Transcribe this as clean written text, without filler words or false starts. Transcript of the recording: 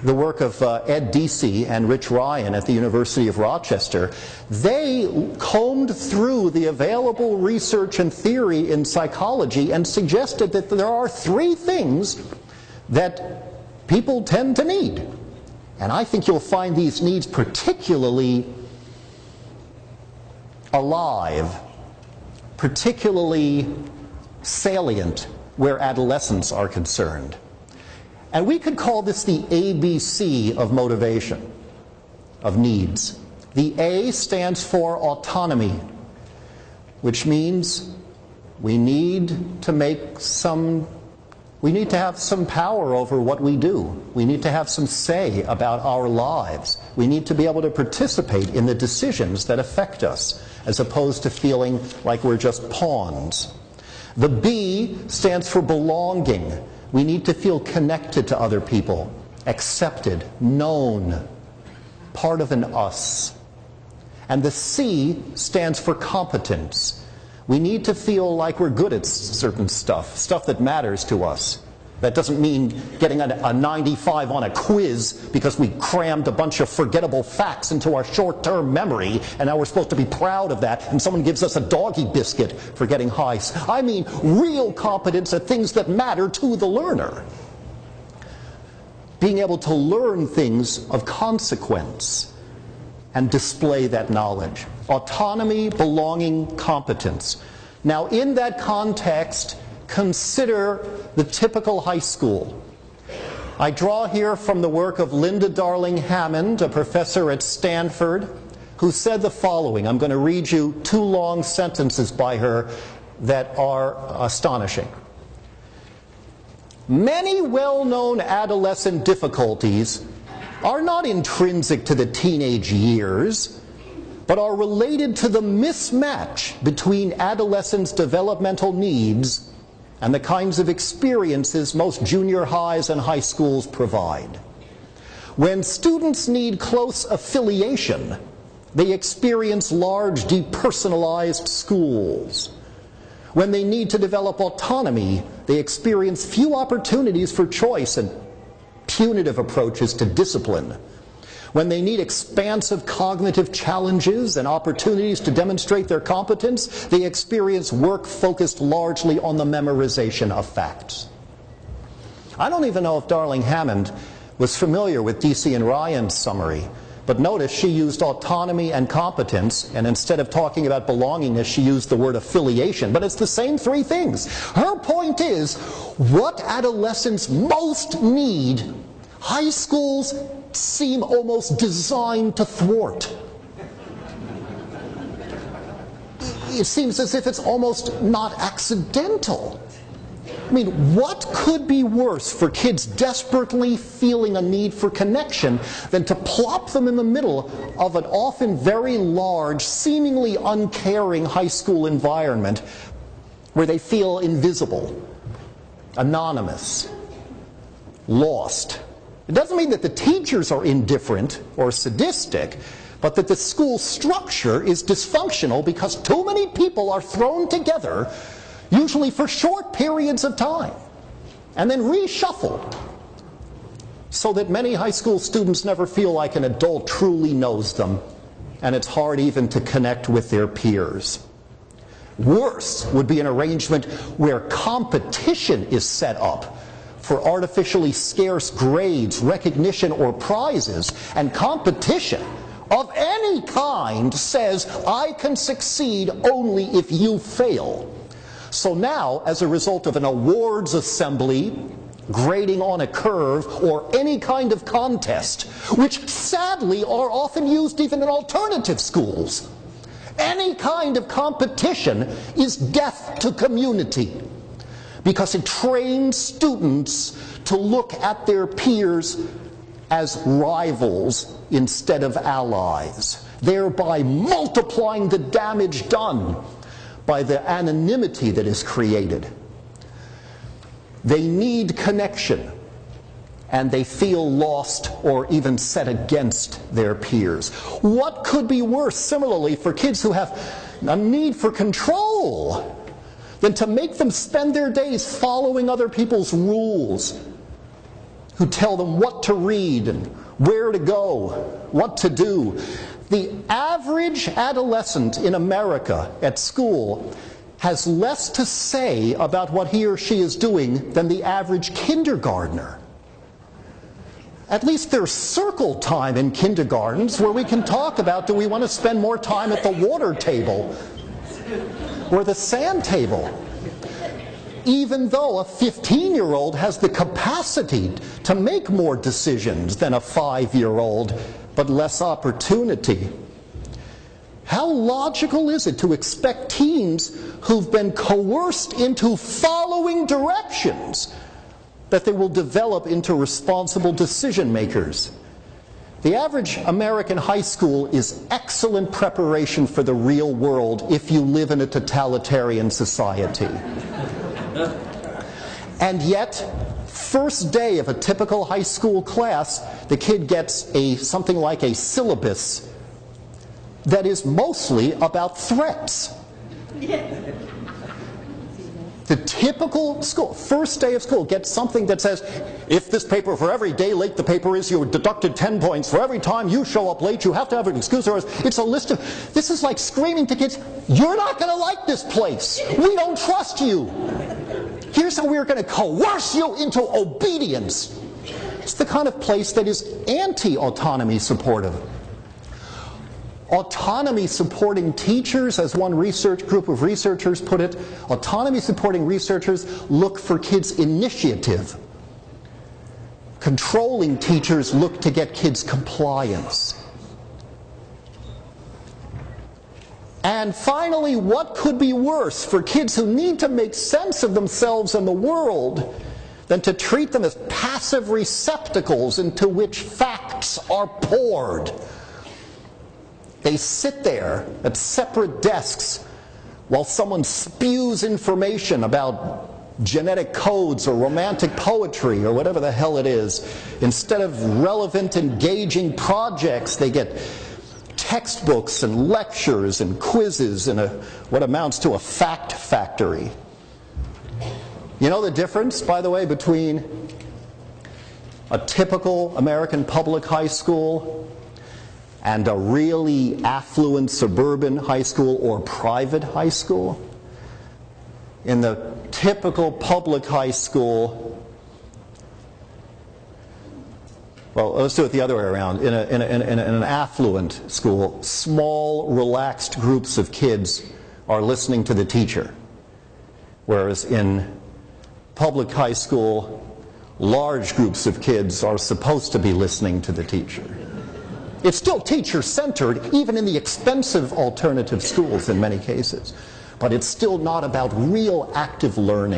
the work of Ed Deasy and Rich Ryan at the University of Rochester, they combed through the available research and theory in psychology and suggested that there are three things that people tend to need. And I think you'll find these needs particularly alive, particularly salient where adolescents are concerned. And we could call this the ABC of motivation, of needs. The A stands for autonomy, which means we need to have some power over what we do. We need to have some say about our lives. We need to be able to participate in the decisions that affect us, as opposed to feeling like we're just pawns. The B stands for belonging. We need to feel connected to other people, accepted, known, part of an us. And the C stands for competence. We need to feel like we're good at certain stuff that matters to us. That doesn't mean getting a 95 on a quiz because we crammed a bunch of forgettable facts into our short-term memory and now we're supposed to be proud of that and someone gives us a doggy biscuit for getting high. I mean real competence at things that matter to the learner. Being able to learn things of consequence and display that knowledge. Autonomy, belonging, competence. Now in that context, consider the typical high school. I draw here from the work of Linda Darling Hammond, a professor at Stanford, who said the following. I'm going to read you two long sentences by her that are astonishing. Many well-known adolescent difficulties are not intrinsic to the teenage years, but are related to the mismatch between adolescents' developmental needs and the kinds of experiences most junior highs and high schools provide. When students need close affiliation, they experience large depersonalized schools. When they need to develop autonomy, they experience few opportunities for choice and punitive approaches to discipline. When they need expansive cognitive challenges and opportunities to demonstrate their competence, they experience work focused largely on the memorization of facts. I don't even know if Darling Hammond was familiar with Deasy and Ryan's summary, but notice she used autonomy and competence, and instead of talking about belongingness, she used the word affiliation, but it's the same three things. Her point is, what adolescents most need, high schools seem almost designed to thwart. It seems as if it's almost not accidental. I mean, what could be worse for kids desperately feeling a need for connection than to plop them in the middle of an often very large, seemingly uncaring high school environment where they feel invisible, anonymous, lost? It doesn't mean that the teachers are indifferent or sadistic, but that the school structure is dysfunctional because too many people are thrown together, usually for short periods of time, and then reshuffled, so that many high school students never feel like an adult truly knows them, and it's hard even to connect with their peers. Worse would be an arrangement where competition is set up for artificially scarce grades, recognition, or prizes, and competition of any kind says, I can succeed only if you fail. So now, as a result of an awards assembly, grading on a curve, or any kind of contest, which sadly are often used even in alternative schools, any kind of competition is death to community, because it trains students to look at their peers as rivals instead of allies, thereby multiplying the damage done by the anonymity that is created. They need connection, and they feel lost or even set against their peers. What could be worse, similarly, for kids who have a need for control than to make them spend their days following other people's rules, who tell them what to read and where to go, what to do. The average adolescent in America at school has less to say about what he or she is doing than the average kindergartner. At least there's circle time in kindergartens where we can talk about, do we want to spend more time at the water table or the sand table? Even though a 15-year-old has the capacity to make more decisions than a 5-year-old, but less opportunity. How logical is it to expect teens who've been coerced into following directions that they will develop into responsible decision makers? The average American high school is excellent preparation for the real world if you live in a totalitarian society. And yet, first day of a typical high school class, the kid gets something like a syllabus that is mostly about threats. The typical school, first day of school, gets something that says, if this paper, for every day late the paper is, you're deducted 10 points. For every time you show up late, you have to have an excuse. Or it's a list of, this is like screaming to kids, you're not going to like this place. We don't trust you. Here's how we're going to coerce you into obedience. It's the kind of place that is anti-autonomy supportive. Autonomy-supporting teachers, as one group of researchers put it, autonomy-supporting researchers look for kids' initiative. Controlling teachers look to get kids' compliance. And finally, what could be worse for kids who need to make sense of themselves and the world than to treat them as passive receptacles into which facts are poured? They sit there at separate desks while someone spews information about genetic codes or romantic poetry or whatever the hell it is. Instead of relevant, engaging projects, they get textbooks and lectures and quizzes in what amounts to a fact factory. You know the difference, by the way, between a typical American public high school and a really affluent suburban high school or private high school? In the typical public high school, well, let's do it the other way around. In an affluent school, small, relaxed groups of kids are listening to the teacher. Whereas in public high school, large groups of kids are supposed to be listening to the teacher. It's still teacher-centered, even in the expensive alternative schools in many cases. But it's still not about real active learning.